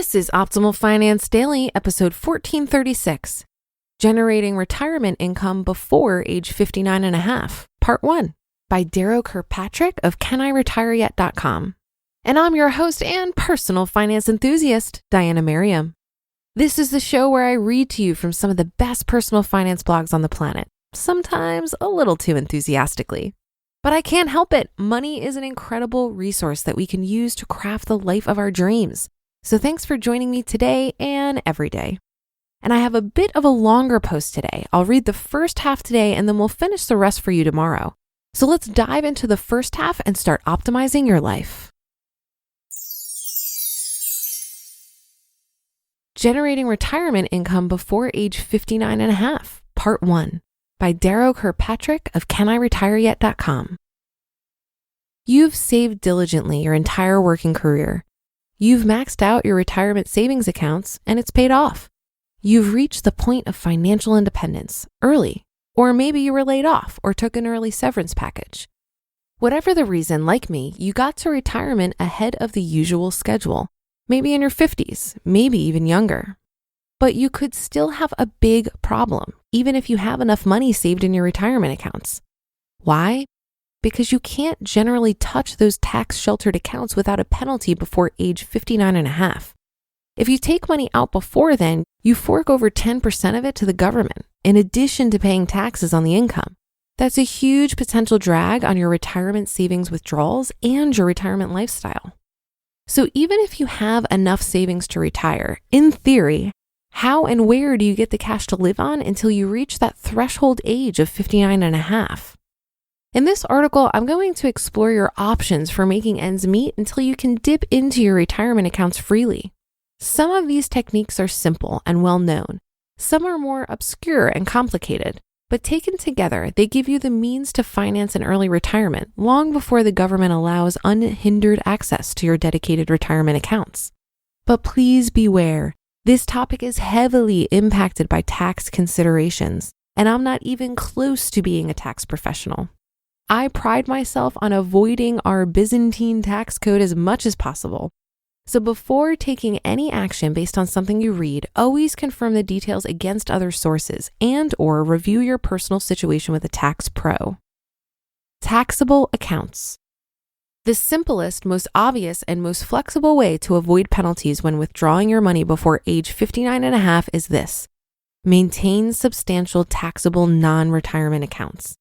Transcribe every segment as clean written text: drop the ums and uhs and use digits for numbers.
This is Optimal Finance Daily, episode 1436, Generating Retirement Income Before Age 59 and a Half, Part 1, by Darrow Kirkpatrick of caniretireyet.com. And I'm your host and personal finance enthusiast, Diana Merriam. This is the show where I read to you from some of the best personal finance blogs on the planet, sometimes a little too enthusiastically. But I can't help it. Money is an incredible resource that we can use to craft the life of our dreams. So thanks for joining me today and every day. And I have a bit of a longer post today. I'll read the first half today and then we'll finish the rest for you tomorrow. So let's dive into the first half and start optimizing your life. Generating Retirement Income Before Age 59 and a Half, Part 1, by Darrow Kirkpatrick of caniretireyet.com. You've saved diligently your entire working career. You've maxed out your retirement savings accounts and it's paid off. You've reached the point of financial independence early, or maybe you were laid off or took an early severance package. Whatever the reason, like me, you got to retirement ahead of the usual schedule, maybe in your 50s, maybe even younger. But you could still have a big problem, even if you have enough money saved in your retirement accounts. Why? Because you can't generally touch those tax-sheltered accounts without a penalty before age 59 and a half. If you take money out before then, you fork over 10% of it to the government, in addition to paying taxes on the income. That's a huge potential drag on your retirement savings withdrawals and your retirement lifestyle. So even if you have enough savings to retire, in theory, how and where do you get the cash to live on until you reach that threshold age of 59 and a half? In this article, I'm going to explore your options for making ends meet until you can dip into your retirement accounts freely. Some of these techniques are simple and well known. Some are more obscure and complicated, but taken together, they give you the means to finance an early retirement long before the government allows unhindered access to your dedicated retirement accounts. But please beware, this topic is heavily impacted by tax considerations, and I'm not even close to being a tax professional. I pride myself on avoiding our Byzantine tax code as much as possible. So before taking any action based on something you read, always confirm the details against other sources and/or review your personal situation with a tax pro. Taxable accounts. The simplest, most obvious, and most flexible way to avoid penalties when withdrawing your money before age 59 and a half is this: maintain substantial taxable non-retirement accounts.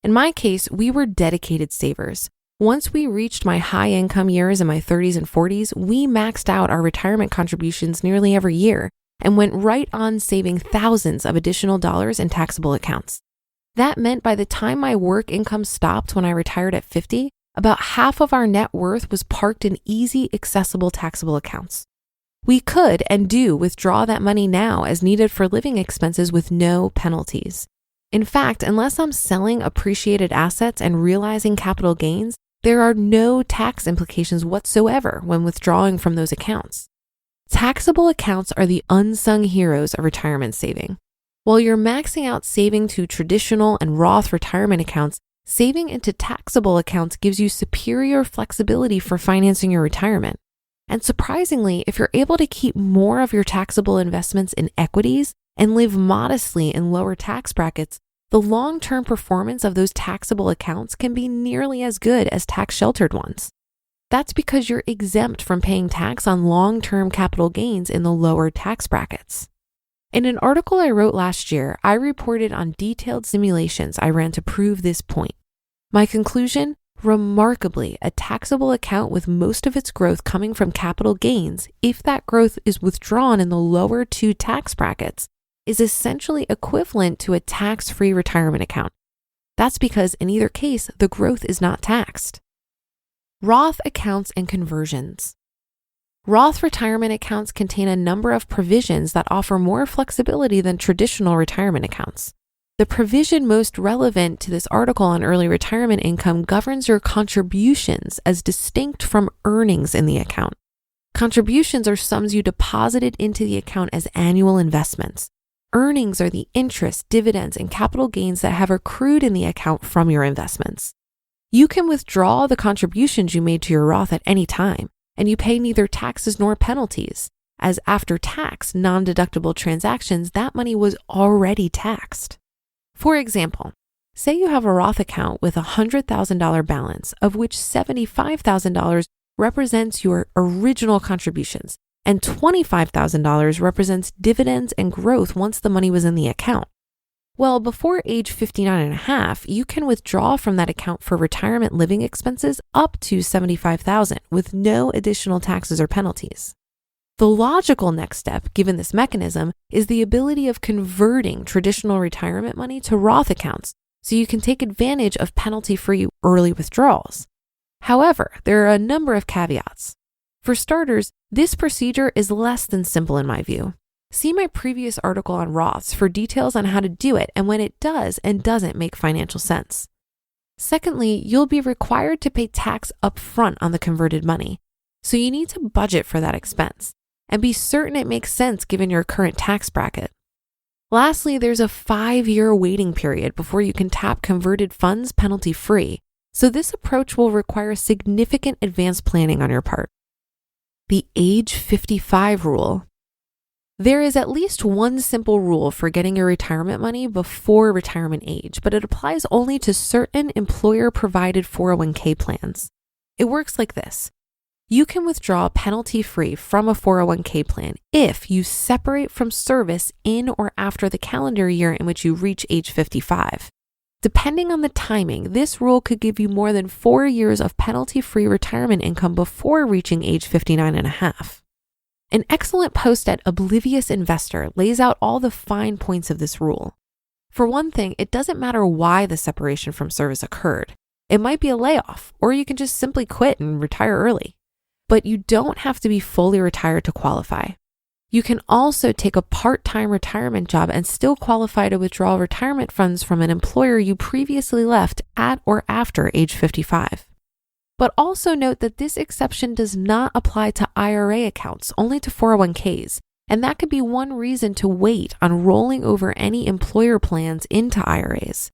In my case, we were dedicated savers. Once we reached my high income years in my 30s and 40s, we maxed out our retirement contributions nearly every year and went right on saving thousands of additional dollars in taxable accounts. That meant by the time my work income stopped when I retired at 50, about half of our net worth was parked in easy, accessible taxable accounts. We could and do withdraw that money now as needed for living expenses with no penalties. In fact, unless I'm selling appreciated assets and realizing capital gains, there are no tax implications whatsoever when withdrawing from those accounts. Taxable accounts are the unsung heroes of retirement saving. While you're maxing out saving to traditional and Roth retirement accounts, saving into taxable accounts gives you superior flexibility for financing your retirement. And surprisingly, if you're able to keep more of your taxable investments in equities and live modestly in lower tax brackets, the long-term performance of those taxable accounts can be nearly as good as tax-sheltered ones. That's because you're exempt from paying tax on long-term capital gains in the lower tax brackets. In an article I wrote last year, I reported on detailed simulations I ran to prove this point. My conclusion? Remarkably, a taxable account with most of its growth coming from capital gains, if that growth is withdrawn in the lower two tax brackets, is essentially equivalent to a tax-free retirement account. That's because in either case, the growth is not taxed. Roth accounts and conversions. Roth retirement accounts contain a number of provisions that offer more flexibility than traditional retirement accounts. The provision most relevant to this article on early retirement income governs your contributions as distinct from earnings in the account. Contributions are sums you deposited into the account as annual investments. Earnings are the interest, dividends, and capital gains that have accrued in the account from your investments. You can withdraw the contributions you made to your Roth at any time, and you pay neither taxes nor penalties. as after tax, non-deductible transactions, that money was already taxed. For example, say you have a Roth account with a $100,000 balance, of which $75,000 represents your original contributions, and $25,000 represents dividends and growth once the money was in the account. Well, before age 59 and a half, you can withdraw from that account for retirement living expenses up to $75,000 with no additional taxes or penalties. The logical next step, given this mechanism, is the ability of converting traditional retirement money to Roth accounts so you can take advantage of penalty-free early withdrawals. However, there are a number of caveats. For starters, this procedure is less than simple in my view. See my previous article on Roths for details on how to do it and when it does and doesn't make financial sense. Secondly, you'll be required to pay tax upfront on the converted money, so you need to budget for that expense and be certain it makes sense given your current tax bracket. Lastly, there's a 5-year waiting period before you can tap converted funds penalty-free, so this approach will require significant advanced planning on your part. The age 55 rule. There is at least one simple rule for getting your retirement money before retirement age, but it applies only to certain employer-provided 401k plans. It works like this. You can withdraw penalty-free from a 401k plan if you separate from service in or after the calendar year in which you reach age 55. Depending on the timing, this rule could give you more than 4 years of penalty-free retirement income before reaching age 59 and a half. An excellent post at Oblivious Investor lays out all the fine points of this rule. For one thing, it doesn't matter why the separation from service occurred. It might be a layoff, or you can just simply quit and retire early. But you don't have to be fully retired to qualify. You can also take a part-time retirement job and still qualify to withdraw retirement funds from an employer you previously left at or after age 55. But also note that this exception does not apply to IRA accounts, only to 401ks, and that could be one reason to wait on rolling over any employer plans into IRAs.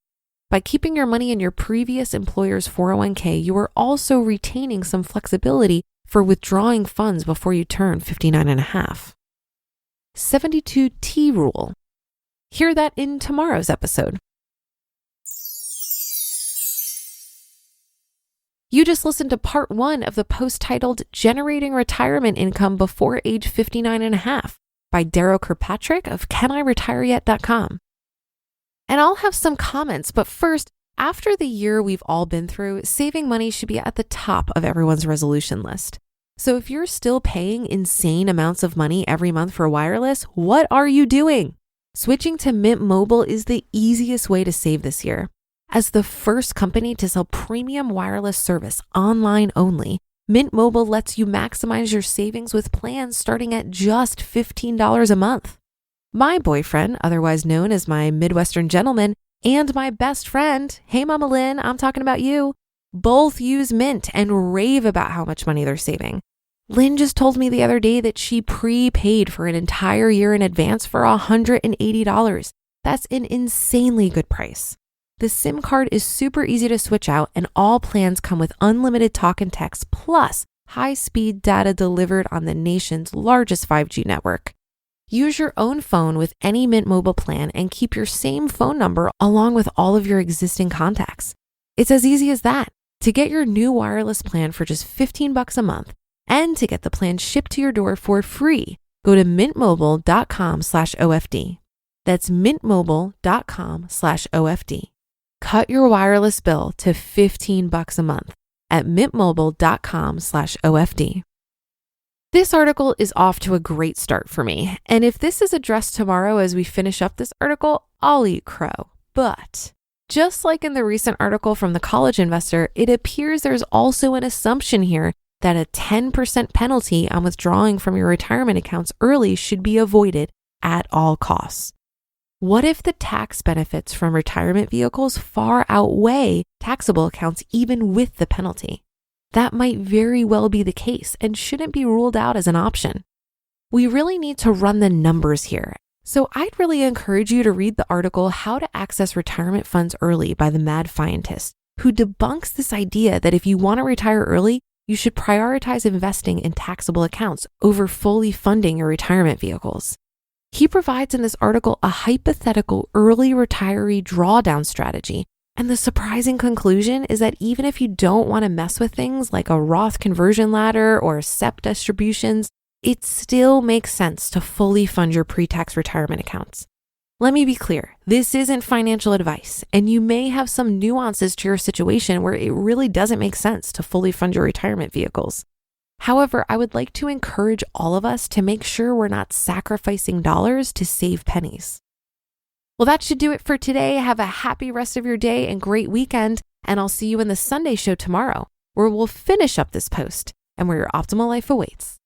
By keeping your money in your previous employer's 401k, you are also retaining some flexibility for withdrawing funds before you turn 59 and a half. 72T rule. Hear that in tomorrow's episode. You just listened to part 1 of the post titled Generating Retirement Income Before Age 59 and a Half by Darrow Kirkpatrick of CanIRetireYet.com. And I'll have some comments, but first, after the year we've all been through, saving money should be at the top of everyone's resolution list. So if you're still paying insane amounts of money every month for wireless, what are you doing? Switching to Mint Mobile is the easiest way to save this year. As the first company to sell premium wireless service online only, Mint Mobile lets you maximize your savings with plans starting at just $15 a month. My boyfriend, otherwise known as my Midwestern gentleman, and my best friend, hey Mama Lynn, I'm talking about you, both use Mint and rave about how much money they're saving. Lynn just told me the other day that she prepaid for an entire year in advance for $180. That's an insanely good price. The SIM card is super easy to switch out, and all plans come with unlimited talk and text plus high-speed data delivered on the nation's largest 5G network. Use your own phone with any Mint Mobile plan and keep your same phone number along with all of your existing contacts. It's as easy as that. To get your new wireless plan for just $15 a month and to get the plan shipped to your door for free, go to mintmobile.com/OFD. That's mintmobile.com/OFD. Cut your wireless bill to $15 a month at mintmobile.com/OFD. This article is off to a great start for me, and if this is addressed tomorrow as we finish up this article, I'll eat crow. But just like in the recent article from The College Investor, it appears there's also an assumption here that a 10% penalty on withdrawing from your retirement accounts early should be avoided at all costs. What if the tax benefits from retirement vehicles far outweigh taxable accounts even with the penalty? That might very well be the case and shouldn't be ruled out as an option. We really need to run the numbers here. So I'd really encourage you to read the article How to Access Retirement Funds Early by the Mad Fientist, who debunks this idea that if you want to retire early, you should prioritize investing in taxable accounts over fully funding your retirement vehicles. He provides in this article a hypothetical early retiree drawdown strategy. And the surprising conclusion is that even if you don't want to mess with things like a Roth conversion ladder or SEP distributions, it still makes sense to fully fund your pre-tax retirement accounts. Let me be clear, this isn't financial advice, and you may have some nuances to your situation where it really doesn't make sense to fully fund your retirement vehicles. However, I would like to encourage all of us to make sure we're not sacrificing dollars to save pennies. Well, that should do it for today. Have a happy rest of your day and great weekend, and I'll see you in the Sunday show tomorrow, where we'll finish up this post and where your optimal life awaits.